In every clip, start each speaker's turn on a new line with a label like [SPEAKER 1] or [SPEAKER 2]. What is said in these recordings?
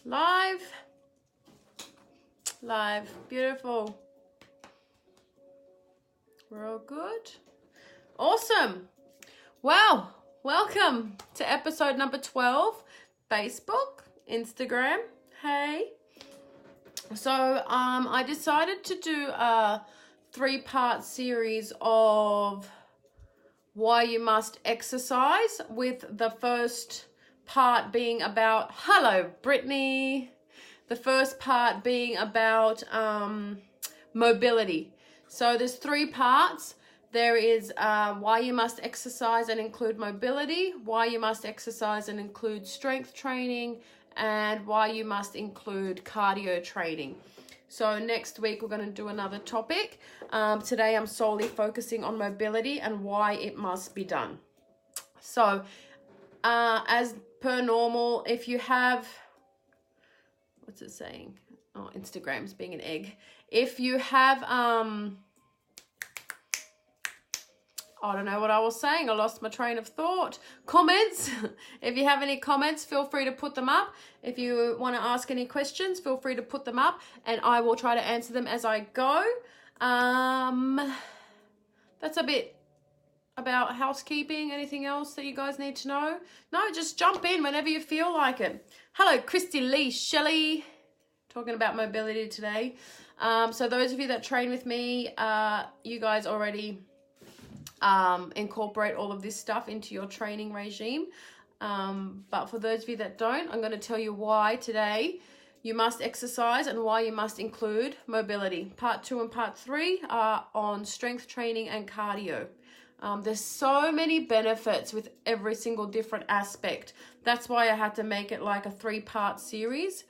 [SPEAKER 1] Live. Live. Beautiful. We're all good. Awesome. Well, welcome to episode number 12. Facebook, Instagram. Hey. So I decided to do a 3-part series of why you must exercise, with the first part being about, hello Brittany, the first part being about mobility. So there's 3 parts. There is why you must exercise and include mobility, why you must exercise and include strength training, and why you must include cardio training. So next week we're going to do another topic. Today I'm solely focusing on mobility and why it must be done. So as per normal, if you have, what's it saying? Oh, Instagram's being an egg. If you have, I don't know what I was saying. I lost my train of thought. Comments. If you have any comments, feel free to put them up. If you want to ask any questions, feel free to put them up and I will try to answer them as I go. That's a bit about housekeeping. Anything else that you guys need to know? No, just jump in whenever you feel like it. Hello, Christy Lee Shelley. Talking about mobility today. So those of you that train with me, you guys already incorporate all of this stuff into your training regime. But for those of you that don't, I'm going to tell you why today you must exercise and why you must include mobility. Part 2 and part 3 are on strength training and cardio. There's so many benefits with every single different aspect. That's why I had to make it like a 3-part series.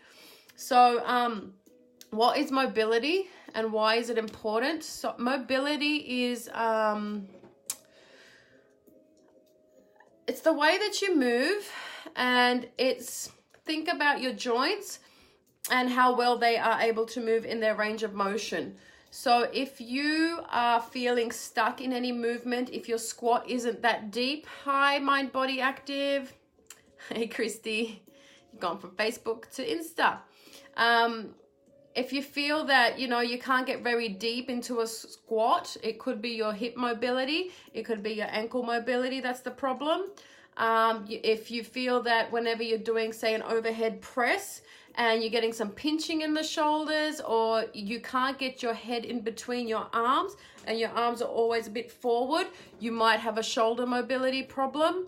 [SPEAKER 1] So what is mobility and why is it important? So mobility is it's the way that you move, and it's, think about your joints and how well they are able to move in their range of motion. So if you are feeling stuck in any movement, if your squat isn't that deep, hi, Mind Body Active. Hey, Christy, you've gone from Facebook to Insta. If you feel that, you know, you can't get very deep into a squat, it could be your hip mobility, it could be your ankle mobility, that's the problem. If you feel that whenever you're doing, say, an overhead press and you're getting some pinching in the shoulders, or you can't get your head in between your arms and your arms are always a bit forward, you might have a shoulder mobility problem.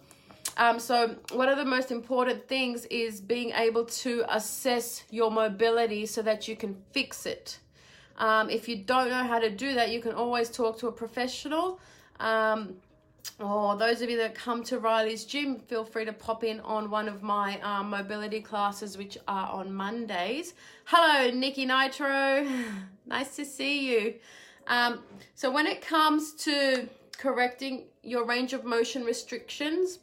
[SPEAKER 1] So one of the most important things is being able to assess your mobility so that you can fix it. If you don't know how to do that, you can always talk to a professional. Or those of you that come to Riley's gym, feel free to pop in on one of my mobility classes, which are on Mondays. Hello, Nikki Nitro. Nice to see you. So when it comes to correcting your range of motion restrictions,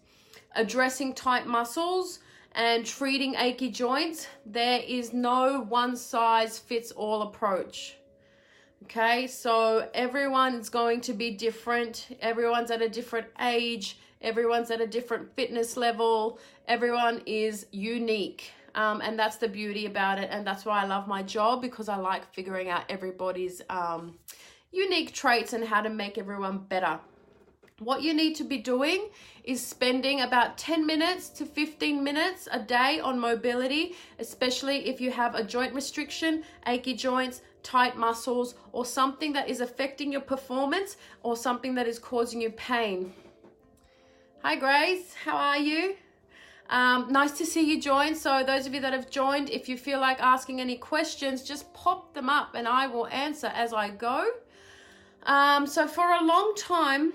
[SPEAKER 1] addressing tight muscles and treating achy joints, there is no one-size-fits-all approach. Okay, so everyone's going to be different. Everyone's at a different age. Everyone's at a different fitness level. Everyone is unique. And that's the beauty about it. And that's why I love my job, because I like figuring out everybody's unique traits and how to make everyone better. What you need to be doing is spending about 10 minutes to 15 minutes a day on mobility, especially if you have a joint restriction, achy joints, tight muscles, or something that is affecting your performance or something that is causing you pain. Hi Grace, how are you? Nice to see you join. So those of you that have joined, if you feel like asking any questions, just pop them up and I will answer as I go. So for a long time,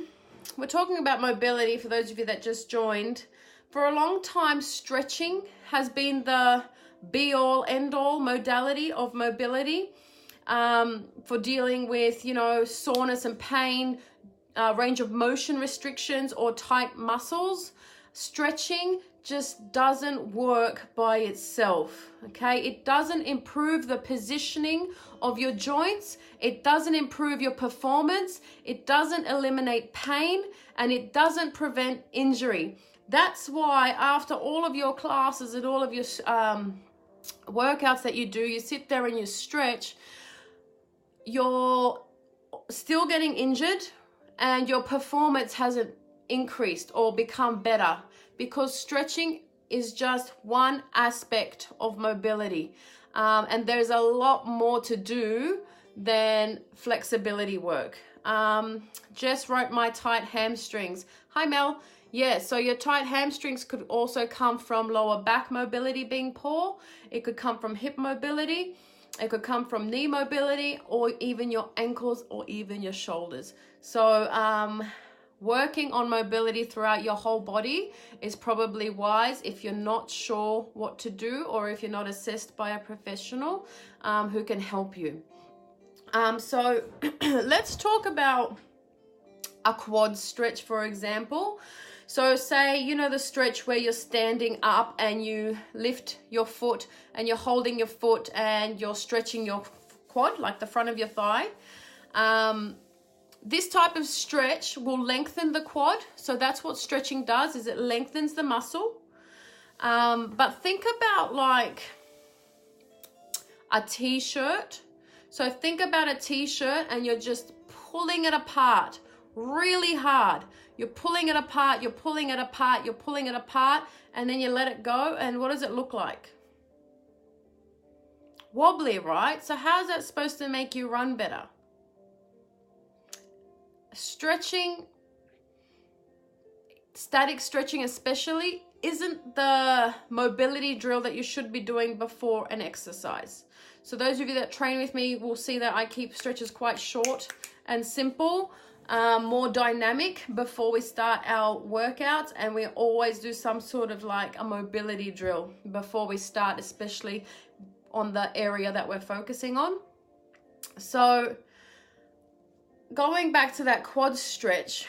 [SPEAKER 1] we're talking about mobility for those of you that just joined. For a long time, stretching has been the be-all, end-all modality of mobility for dealing with, you know, soreness and pain, range of motion restrictions, or tight muscles. Stretching just doesn't work by itself, okay? It doesn't improve the positioning of your joints. It doesn't improve your performance. It doesn't eliminate pain, and it doesn't prevent injury. That's why after all of your classes and all of your workouts that you do, you sit there and you stretch, you're still getting injured and your performance hasn't increased or become better, because stretching is just one aspect of mobility. And there's a lot more to do than flexibility work. Jess wrote my tight hamstrings. Hi, Mel. Yeah, so your tight hamstrings could also come from lower back mobility being poor. It could come from hip mobility. It could come from knee mobility, or even your ankles, or even your shoulders. So working on mobility throughout your whole body is probably wise if you're not sure what to do, or if you're not assessed by a professional who can help you. So let's talk about a quad stretch, for example. So say, you know, the stretch where you're standing up and you lift your foot and you're holding your foot and you're stretching your quad, like the front of your thigh. This type of stretch will lengthen the quad. So that's what stretching does, is it lengthens the muscle. But think about like a t-shirt. So think about a t-shirt and you're just pulling it apart really hard. You're pulling it apart, you're pulling it apart, you're pulling it apart, and then you let it go, and what does it look like? Wobbly, right? So how's that supposed to make you run better? Stretching, static stretching especially, isn't the mobility drill that you should be doing before an exercise. So those of you that train with me will see that I keep stretches quite short and simple, more dynamic before we start our workouts, and we always do some sort of like a mobility drill before we start, especially on the area that we're focusing on. So going back to that quad stretch,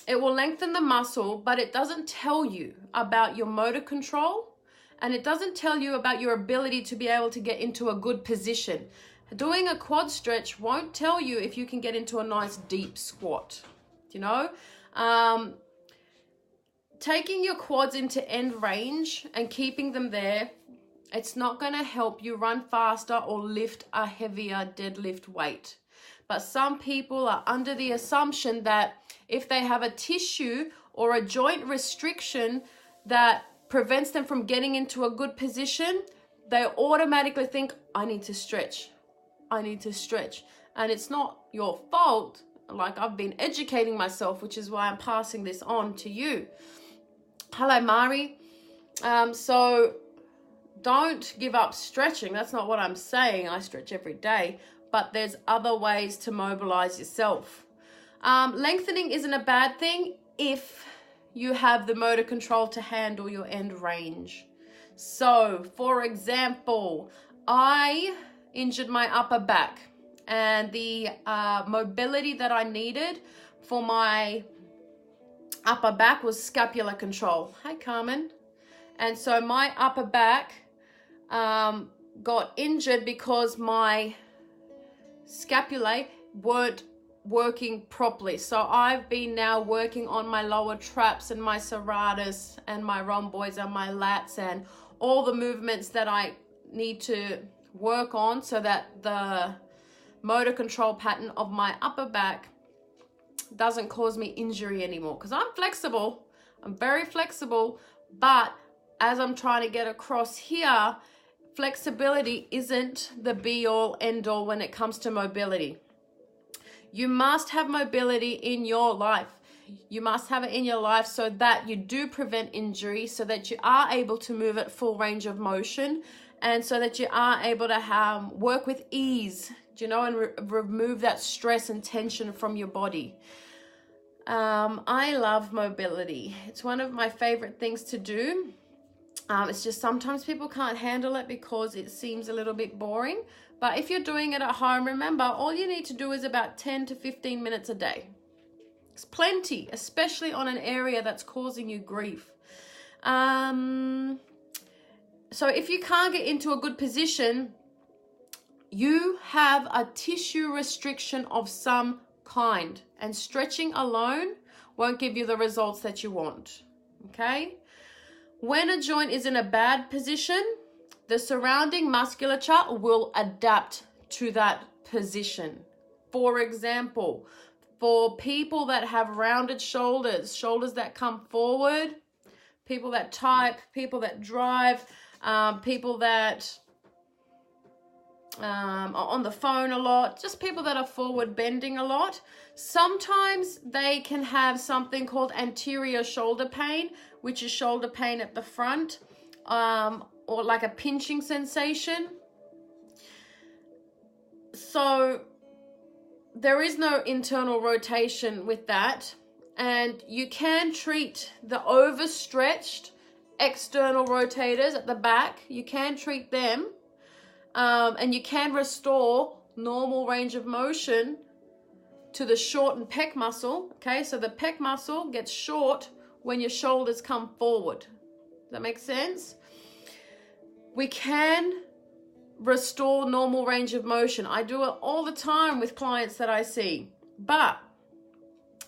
[SPEAKER 1] it will lengthen the muscle, but it doesn't tell you about your motor control, and it doesn't tell you about your ability to be able to get into a good position. Doing a quad stretch won't tell you if you can get into a nice deep squat, you know? Taking your quads into end range and keeping them there, it's not gonna help you run faster or lift a heavier deadlift weight. But some people are under the assumption that if they have a tissue or a joint restriction that prevents them from getting into a good position, they automatically think, I need to stretch. I need to stretch. And it's not your fault. Like, I've been educating myself, which is why I'm passing this on to you. Hello, Mari. So don't give up stretching. That's not what I'm saying. I stretch every day, but there's other ways to mobilize yourself. Lengthening isn't a bad thing if you have the motor control to handle your end range. So, for example, I injured my upper back, and the mobility that I needed for my upper back was scapular control. Hi, Carmen. And so my upper back got injured because my scapulae weren't working properly. So I've been now working on my lower traps and my serratus and my rhomboids and my lats and all the movements that I need to work on so that the motor control pattern of my upper back doesn't cause me injury anymore. Because I'm flexible, I'm very flexible, but as I'm trying to get across here, flexibility isn't the be-all, end-all when it comes to mobility. You must have mobility in your life. You must have it in your life so that you do prevent injury, so that you are able to move at full range of motion, and so that you are able to work with ease, you know, and remove that stress and tension from your body. I love mobility. It's one of my favorite things to do. It's just sometimes people can't handle it because it seems a little bit boring. But if you're doing it at home, remember, all you need to do is about 10 to 15 minutes a day. It's plenty, especially on an area that's causing you grief. So if you can't get into a good position, you have a tissue restriction of some kind, and stretching alone won't give you the results that you want, okay? When a joint is in a bad position, the surrounding musculature will adapt to that position. For example, for people that have rounded shoulders, shoulders that come forward, people that type, people that drive, people that are on the phone a lot, just people that are forward bending a lot, sometimes they can have something called anterior shoulder pain, which is shoulder pain at the front, or like a pinching sensation. So there is no internal rotation with that, and you can treat the overstretched external rotators at the back. You can treat them, and you can restore normal range of motion to the shortened pec muscle. Okay, so the pec muscle gets short when your shoulders come forward. Does that make sense? We can restore normal range of motion. I do it all the time with clients that I see. But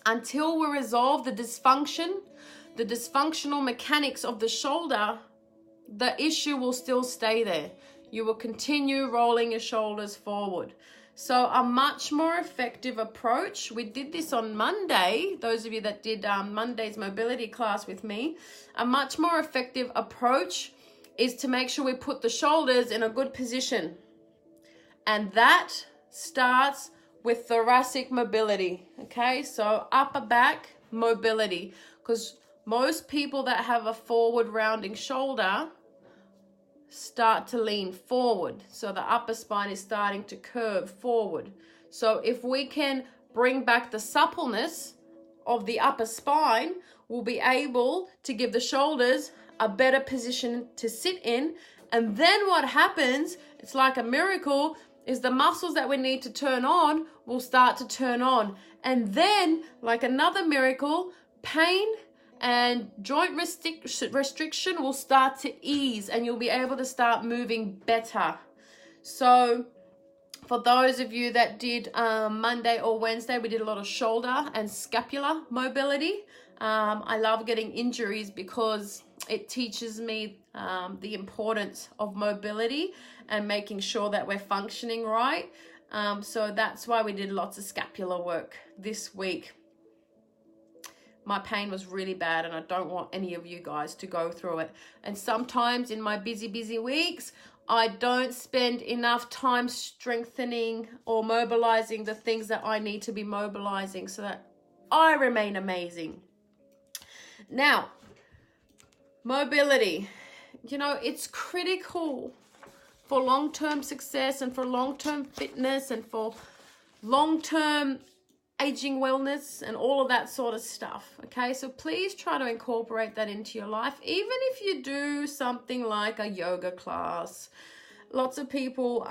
[SPEAKER 1] until we resolve the dysfunction, the dysfunctional mechanics of the shoulder, the issue will still stay there. You will continue rolling your shoulders forward. So a much more effective approach, we did this on Monday, those of you that did Monday's mobility class with me, a much more effective approach is to make sure we put the shoulders in a good position. And that starts with thoracic mobility, okay? So upper back mobility, because most people that have a forward rounding shoulder start to lean forward. So the upper spine is starting to curve forward. So if we can bring back the suppleness of the upper spine, we'll be able to give the shoulders a better position to sit in. And then what happens, it's like a miracle, is the muscles that we need to turn on will start to turn on. And then, like another miracle, pain and joint restriction will start to ease, and you'll be able to start moving better. So for those of you that did Monday or Wednesday, we did a lot of shoulder and scapular mobility. I love getting injuries because it teaches me the importance of mobility and making sure that we're functioning right. So that's why we did lots of scapular work this week. My pain was really bad, and I don't want any of you guys to go through it. And sometimes in my busy weeks, I don't spend enough time strengthening or mobilizing the things that I need to be mobilizing so that I remain amazing. Now, mobility, you know, it's critical for long-term success and for long-term fitness and for long-term aging wellness and all of that sort of stuff. Okay, so please try to incorporate that into your life, even if you do something like a yoga class. Lots of people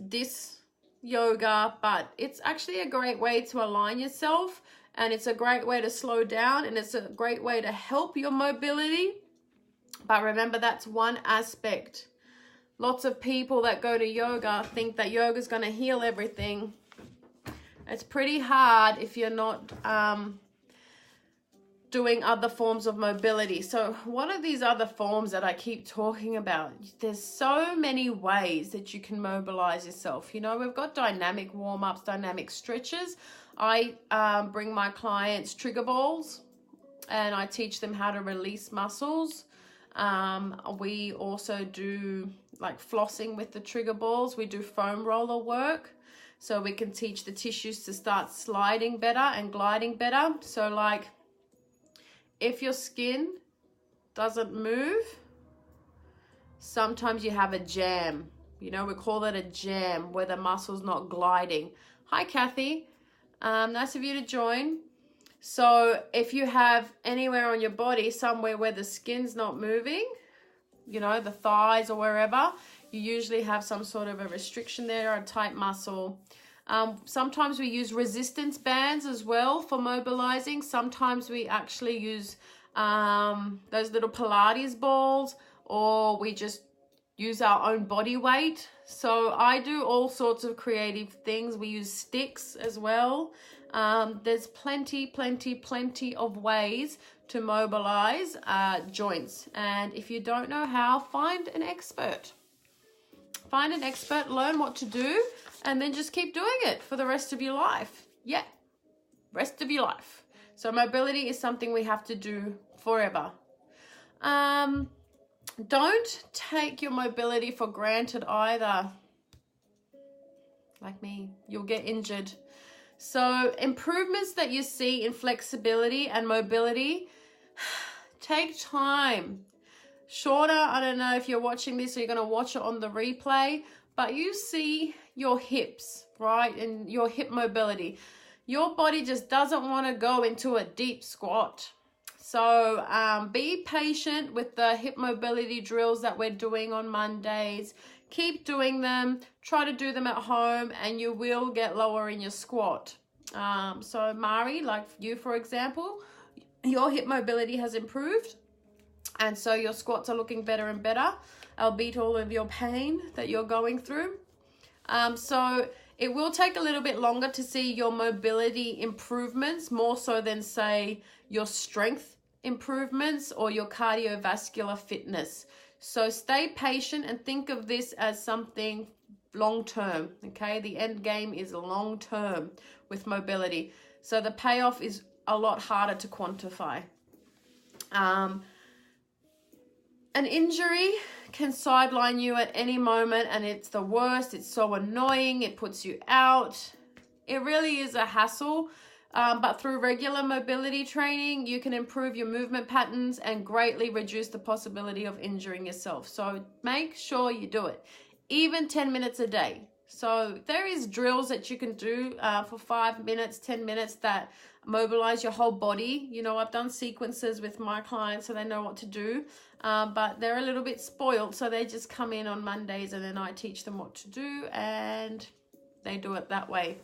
[SPEAKER 1] diss yoga, but it's actually a great way to align yourself, and it's a great way to slow down, and it's a great way to help your mobility. But remember, that's one aspect. Lots of people that go to yoga think that yoga is going to heal everything. It's pretty hard if you're not doing other forms of mobility. So what are these other forms that I keep talking about? There's so many ways that you can mobilize yourself. You know, we've got dynamic warm-ups, dynamic stretches. I bring my clients trigger balls, and I teach them how to release muscles. We also do like flossing with the trigger balls. We do foam roller work, so we can teach the tissues to start sliding better and gliding better. So like if your skin doesn't move, sometimes you have a jam. You know, we call it a jam, where the muscle's not gliding. Hi, Kathy. Nice of you to join. So if you have anywhere on your body, somewhere where the skin's not moving, you know, the thighs or wherever, you usually have some sort of a restriction there, or a tight muscle. Sometimes we use resistance bands as well for mobilizing. Sometimes we actually use those little Pilates balls, or we just use our own body weight. So I do all sorts of creative things. We use sticks as well. There's plenty of ways to mobilize joints. And if you don't know how, find an expert. Find an expert, learn what to do, and then just keep doing it for the rest of your life. Yeah, rest of your life. So mobility is something we have to do forever. Don't take your mobility for granted either. Like me, you'll get injured. So improvements that you see in flexibility and mobility take time. Shorter, I don't know if you're watching this or you're going to watch it on the replay, but you see your hips, right? And your hip mobility. Your body just doesn't want to go into a deep squat. So be patient with the hip mobility drills that we're doing on Mondays. Keep doing them. Try to do them at home and you will get lower in your squat. So Mari, like you, for example, your hip mobility has improved. And so your squats are looking better and better, albeit all of your pain that you're going through. So it will take a little bit longer to see your mobility improvements, more so than, say, your strength improvements or your cardiovascular fitness. So stay patient and think of this as something long-term, okay? The end game is long-term with mobility. So the payoff is a lot harder to quantify. An injury can sideline you at any moment and it's the worst. It's so annoying. It puts you out. It really is a hassle. But through regular mobility training, you can improve your movement patterns and greatly reduce the possibility of injuring yourself. So make sure you do it, even 10 minutes a day. So there is drills that you can do for 5 minutes, 10 minutes that mobilize your whole body. You know, I've done sequences with my clients so they know what to do, but they're a little bit spoiled. So they just come in on Mondays and then I teach them what to do and they do it that way.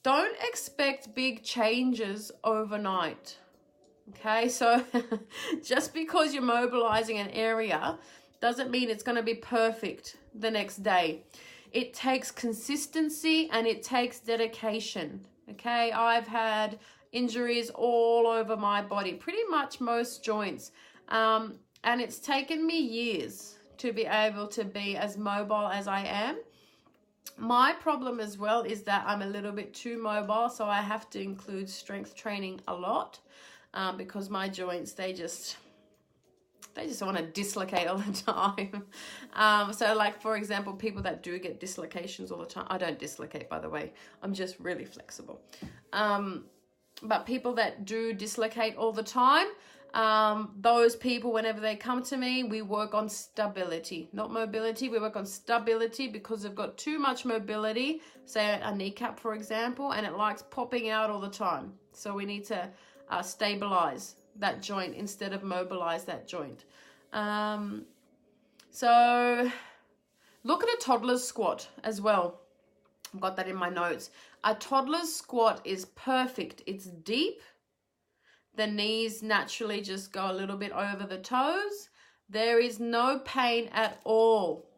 [SPEAKER 1] Don't expect big changes overnight. Okay, so just because you're mobilizing an area doesn't mean it's going to be perfect the next day. It takes consistency and it takes dedication. Okay, I've had injuries all over my body, pretty much most joints. And it's taken me years to be able to be as mobile as I am. My problem as well is that I'm a little bit too mobile, so I have to include strength training a lot because my joints, they just want to dislocate all the time. So like, for example, people that do get dislocations all the time, I don't dislocate, by the way, I'm just really flexible. But people that do dislocate all the time, those people, whenever they come to me, we work on stability, not mobility. We work on stability because they've got too much mobility, say a kneecap, for example, and it likes popping out all the time. So we need to stabilize that joint instead of mobilize that joint. So look at a toddler's squat as well. I've got that in my notes. A toddler's squat is perfect. It's deep. The knees naturally just go a little bit over the toes. There is no pain at all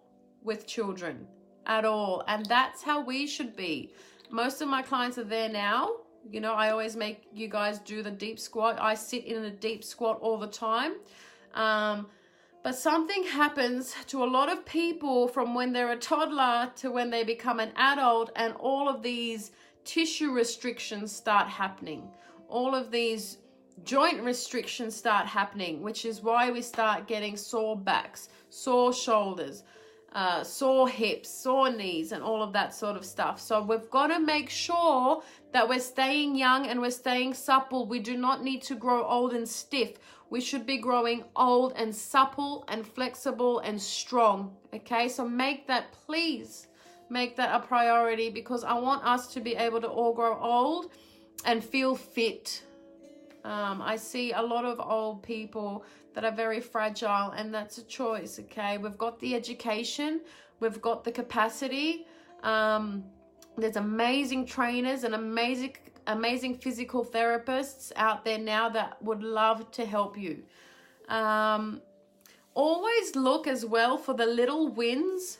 [SPEAKER 1] with children, at all. And that's how we should be. Most of my clients are there now. You know, I always make you guys do the deep squat. I sit in a deep squat all the time. But something happens to a lot of people from when they're a toddler to when they become an adult, and all of these tissue restrictions start happening. All of these joint restrictions start happening, which is why we start getting sore backs, sore shoulders, sore hips, sore knees, and all of that sort of stuff. So we've got to make sure that we're staying young and we're staying supple. We do not need to grow old and stiff. We should be growing old and supple and flexible and strong. Okay, so please make that a priority, because I want us to be able to all grow old and feel fit. I see a lot of old people that are very fragile, and that's a choice. Okay, we've got the education, we've got the capacity. There's amazing trainers and amazing physical therapists out there now that would love to help you. Always look as well for the little wins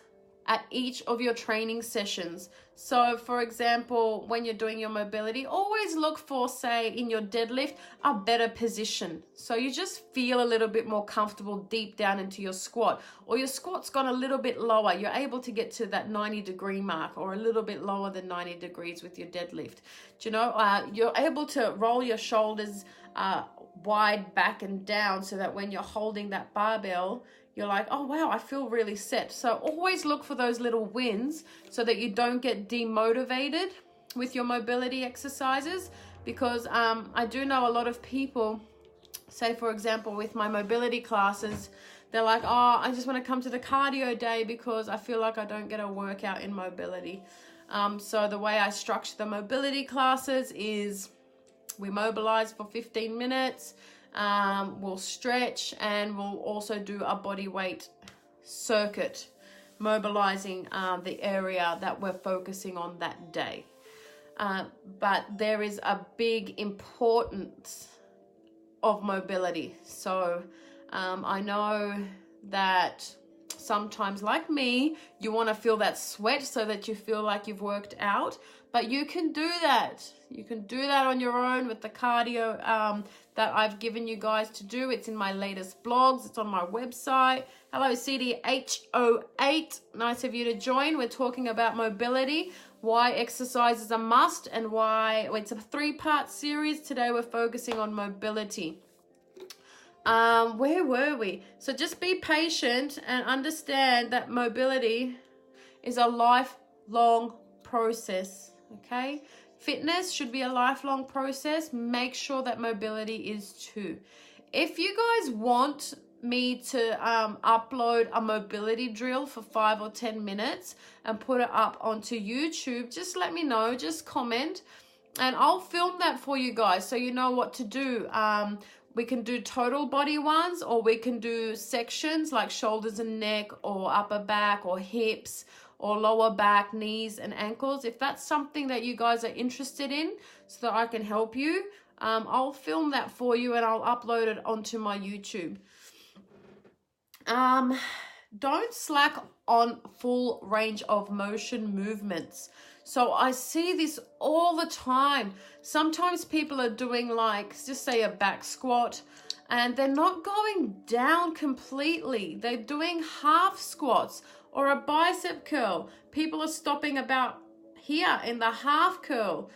[SPEAKER 1] at each of your training sessions. So for example, when you're doing your mobility, always look for, say, in your deadlift, a better position. So you just feel a little bit more comfortable deep down into your squat, or your squat's gone a little bit lower. You're able to get to that 90-degree mark, or a little bit lower than 90 degrees with your deadlift. Do you know, you're able to roll your shoulders wide back and down, so that when you're holding that barbell, you're like, oh wow, I feel really set. So always look for those little wins so that you don't get demotivated with your mobility exercises, because I do know a lot of people, say for example with my mobility classes, they're like, oh, I just want to come to the cardio day because I feel like I don't get a workout in mobility. So the way I structure the mobility classes is we mobilize for 15 minutes, we'll stretch, and we'll also do a body weight circuit, mobilizing the area that we're focusing on that day. But there is a big importance of mobility. So I know that sometimes, like me, you want to feel that sweat so that you feel like you've worked out, but you can do that. You can do that on your own with the cardio that I've given you guys to do. It's in my latest blogs. It's on my website. Hello, CDH08. Nice of you to join. We're talking about mobility, why exercise is a must, and why it's a 3-part series. Today we're focusing on mobility. Where were we? So just be patient and understand that mobility is a lifelong process, okay? Fitness should be a lifelong process. Make sure that mobility is too. If you guys want me to upload a mobility drill for 5 or 10 minutes and put it up onto YouTube, just let me know, just comment, and I'll film that for you guys so you know what to do. We can do total body ones, or we can do sections like shoulders and neck, or upper back, or hips, or lower back, knees and ankles. If that's something that you guys are interested in so that I can help you, I'll film that for you and I'll upload it onto my YouTube. Don't slack on full range of motion movements. So I see this all the time. Sometimes people are doing, like, just say a back squat, and they're not going down completely. They're doing half squats, or a bicep curl. People are stopping about here in the half curl.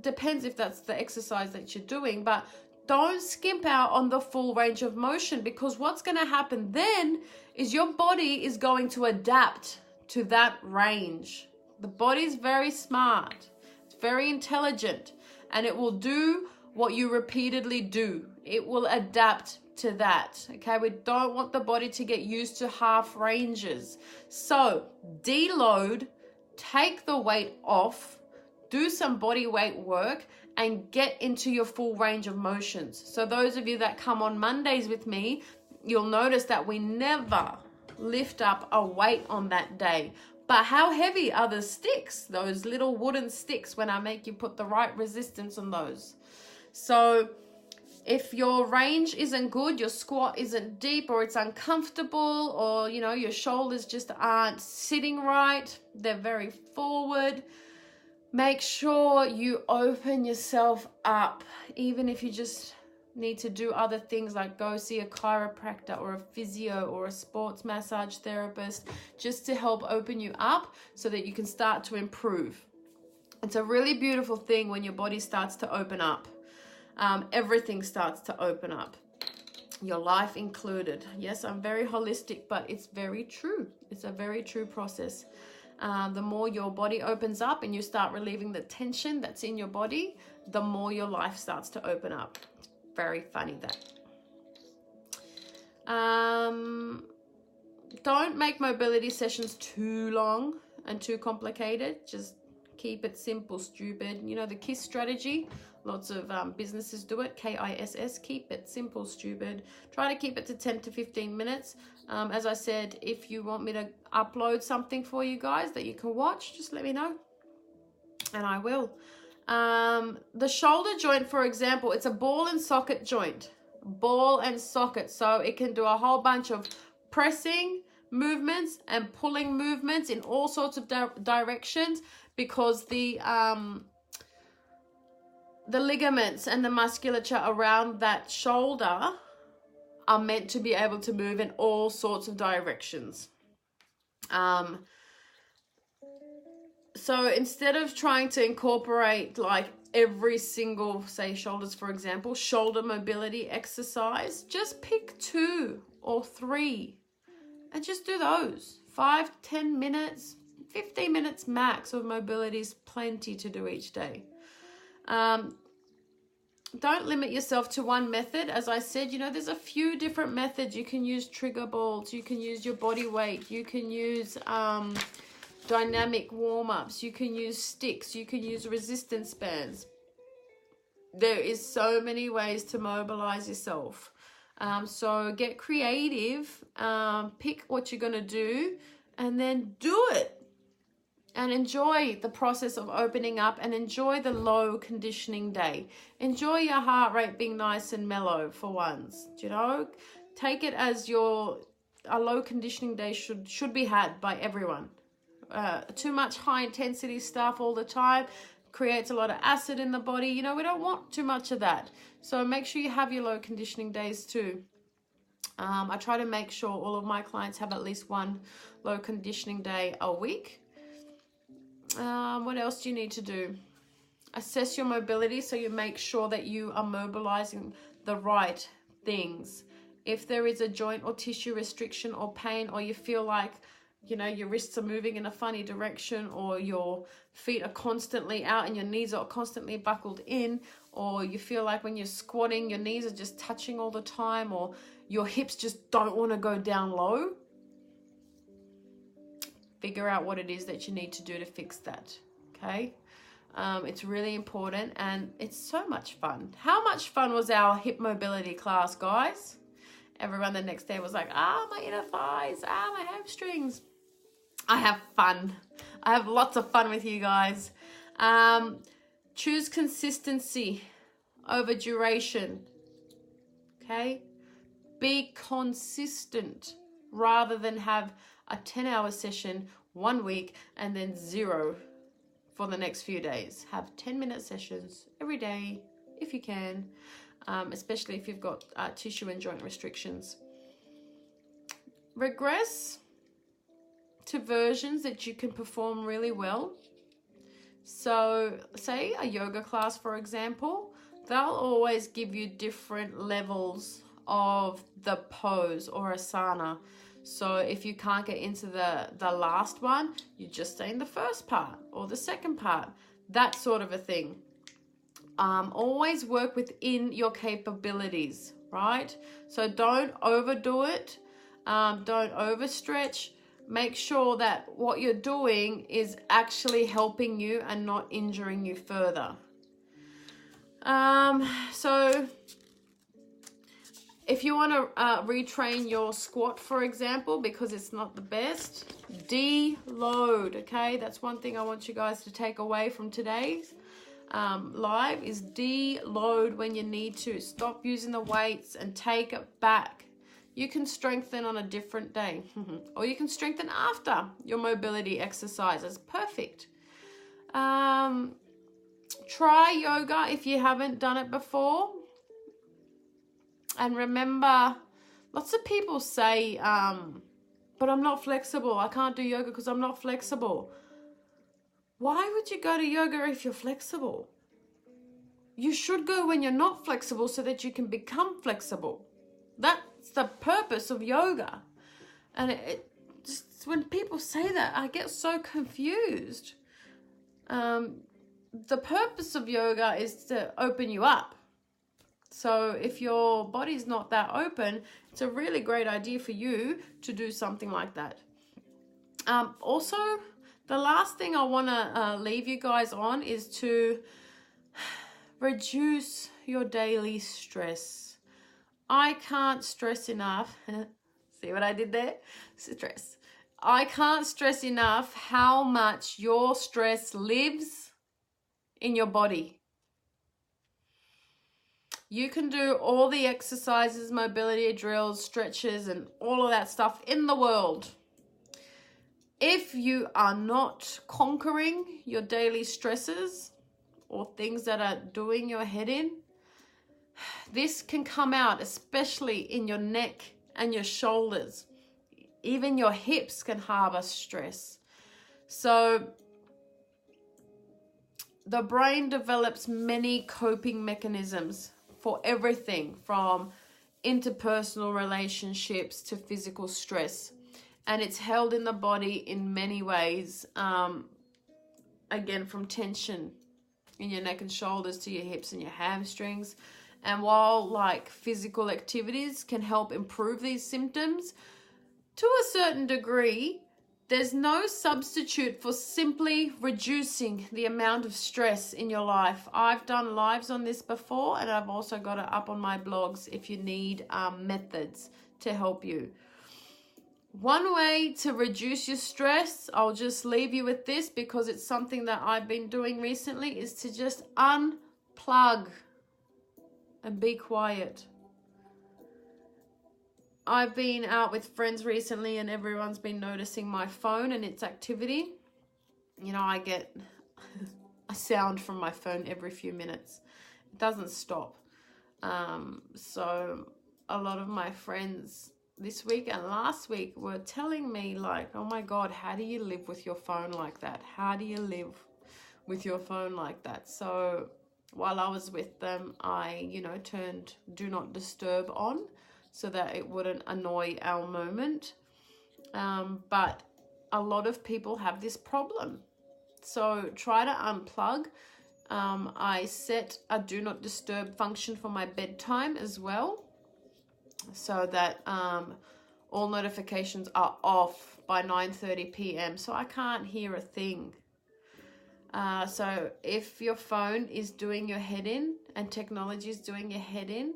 [SPEAKER 1] Depends if that's the exercise that you're doing, but don't skimp out on the full range of motion, because what's going to happen then is your body is going to adapt to that range. The body's very smart. It's very intelligent, and it will do what you repeatedly do. It will adapt to that. Okay, we don't want the body to get used to half ranges. So deload, take the weight off, do some body weight work, and get into your full range of motions. So those of you that come on Mondays with me, you'll notice that we never lift up a weight on that day. But how heavy are the sticks, those little wooden sticks, when I make you put the right resistance on those? So if your range isn't good, your squat isn't deep, or it's uncomfortable, or you know, your shoulders just aren't sitting right, they're very forward, make sure you open yourself up. Even if you just need to do other things like go see a chiropractor or a physio or a sports massage therapist, just to help open you up so that you can start to improve. It's a really beautiful thing when your body starts to open up. Everything starts to open up, your life included. Yes, I'm very holistic, but it's very true. It's a very true process. The more your body opens up and you start relieving the tension that's in your body, the more your life starts to open up. It's very funny that. Don't make mobility sessions too long and too complicated. Just keep it simple, stupid. You know, the KISS strategy. Lots of businesses do it, KISS, keep it simple, stupid. Try to keep it to 10 to 15 minutes. As I said, if you want me to upload something for you guys that you can watch, just let me know, and I will. The shoulder joint, for example, it's a ball and socket joint. Ball and socket, so it can do a whole bunch of pressing, movements and pulling movements in all sorts of directions, because the ligaments and the musculature around that shoulder are meant to be able to move in all sorts of directions. So instead of trying to incorporate like every single, say shoulders for example, shoulder mobility exercise, just pick 2 or 3 and just do those. 5-10 minutes, 15 minutes max of mobility is plenty to do each day. Don't limit yourself to one method. As I said, you know, there's a few different methods. You can use trigger balls, you can use your body weight, you can use dynamic warm-ups, you can use sticks, you can use resistance bands. There is so many ways to mobilize yourself. So get creative, pick what you're going to do, and then do it. And enjoy the process of opening up, and enjoy the low conditioning day. Enjoy your heart rate being nice and mellow for once. You know, take it as a low conditioning day should be had by everyone. Too much high intensity stuff all the time creates a lot of acid in the body. You know, we don't want too much of that. So make sure you have your low conditioning days too. I try to make sure all of my clients have at least one low conditioning day a week. What else do you need to do? Assess your mobility, so you make sure that you are mobilizing the right things. If there is a joint or tissue restriction or pain, or you feel like, you know, your wrists are moving in a funny direction, or your feet are constantly out and your knees are constantly buckled in, or you feel like when you're squatting, your knees are just touching all the time, or your hips just don't want to go down low, figure out what it is that you need to do to fix that, okay? It's really important, and it's so much fun. How much fun was our hip mobility class, guys? Everyone the next day was like, my inner thighs, my hamstrings. I have fun. I have lots of fun with you guys. Choose consistency over duration, okay? Be consistent rather than have a 10-hour session 1 week and then 0 for the next few days. Have 10-minute sessions every day if you can, especially if you've got tissue and joint restrictions. Regress to versions that you can perform really well. So say a yoga class, for example, they'll always give you different levels of the pose or asana. So if you can't get into the last one, you just stay in the first part or the second part, that sort of a thing. Always work within your capabilities, right? So don't overdo it. Don't overstretch. Make sure that what you're doing is actually helping you and not injuring you further. So if you want to retrain your squat, for example, because it's not the best, deload, okay? That's one thing I want you guys to take away from today's live is deload when you need to. Stop using the weights and take it back. You can strengthen on a different day or you can strengthen after your mobility exercises. Perfect. Try yoga if you haven't done it before. And remember, lots of people say, but I'm not flexible. I can't do yoga because I'm not flexible. Why would you go to yoga if you're flexible? You should go when you're not flexible so that you can become flexible. That's the purpose of yoga. And it just, when people say that, I get so confused. The purpose of yoga is to open you up. So if your body's not that open, it's a really great idea for you to do something like that. Also, the last thing I want to leave you guys on is to reduce your daily stress. I can't stress enough. See what I did there? Stress. I can't stress enough how much your stress lives in your body. You can do all the exercises, mobility drills, stretches, and all of that stuff in the world. If you are not conquering your daily stresses or things that are doing your head in, this can come out, especially in your neck and your shoulders. Even your hips can harbor stress. So the brain develops many coping mechanisms for everything from interpersonal relationships to physical stress. And it's held in the body in many ways. Again, from tension in your neck and shoulders to your hips and your hamstrings. And while like physical activities can help improve these symptoms, to a certain degree, there's no substitute for simply reducing the amount of stress in your life. I've done lives on this before, and I've also got it up on my blogs if you need methods to help you. One way to reduce your stress, I'll just leave you with this because it's something that I've been doing recently, is to just unplug and be quiet. I've been out with friends recently and everyone's been noticing my phone and its activity. You know, I get a sound from my phone every few minutes. It doesn't stop. So a lot of my friends this week and last week were telling me like, oh my God, how do you live with your phone like that? How do you live with your phone like that? So while I was with them, I, turned Do Not Disturb on so that it wouldn't annoy our moment. But a lot of people have this problem. So try to unplug. I set a Do Not Disturb function for my bedtime as well, so that all notifications are off by 9:30 p.m. so I can't hear a thing. So if your phone is doing your head in and technology is doing your head in,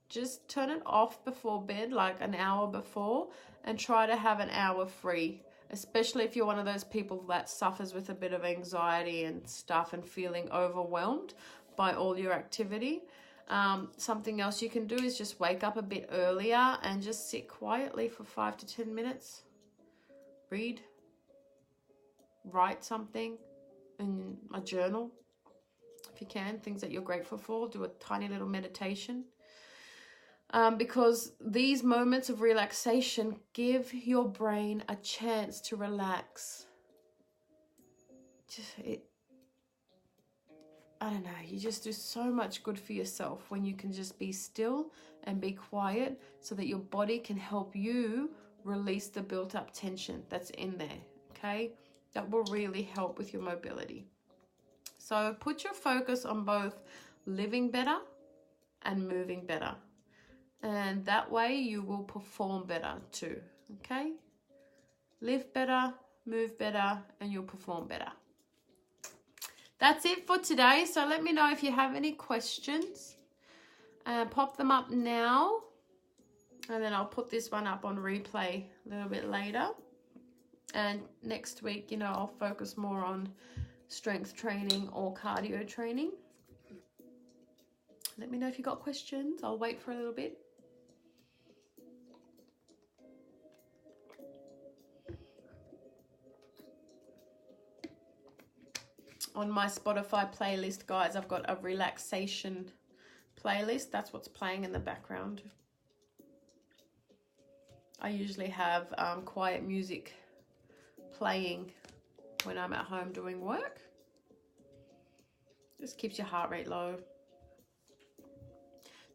[SPEAKER 1] just turn it off before bed, like an hour before, and try to have an hour free, especially if you're one of those people that suffers with a bit of anxiety and stuff and feeling overwhelmed by all your activity. Something else you can do is just wake up a bit earlier and just sit quietly for 5 to 10 minutes. Read, write something in a journal if you can, things that you're grateful for. Do a tiny little meditation. Because these moments of relaxation give your brain a chance to relax. I don't know, you just do so much good for yourself when you can just be still and be quiet so that your body can help you release the built up tension that's in there, okay? That will really help with your mobility. So put your focus on both living better and moving better. And that way you will perform better too, okay? Live better, move better, and you'll perform better. That's it for today. So let me know if you have any questions. Pop them up now. And then I'll put this one up on replay a little bit later. And next week, I'll focus more on strength training or cardio training. Let me know if you got questions. I'll wait for a little bit. On my Spotify playlist, guys, I've got a relaxation playlist. That's what's playing in the background. I usually have quiet music playing when I'm at home doing work. Just keeps your heart rate low.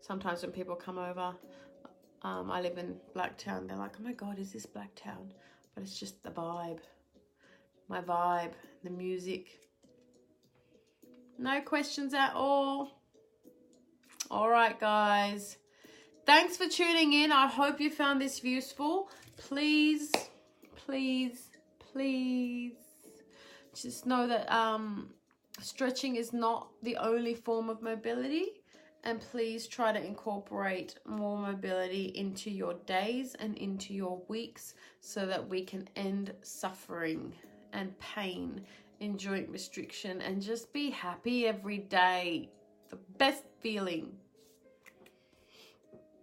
[SPEAKER 1] Sometimes when people come over, I live in Blacktown, they're like, oh my God, is this Blacktown? But it's just the vibe. My vibe, the music. No questions at all? All right, guys. Thanks for tuning in. I hope you found this useful. Please, please, please just know that stretching is not the only form of mobility. And please try to incorporate more mobility into your days and into your weeks so that we can end suffering and pain in joint restriction and just be happy every day. The best feeling.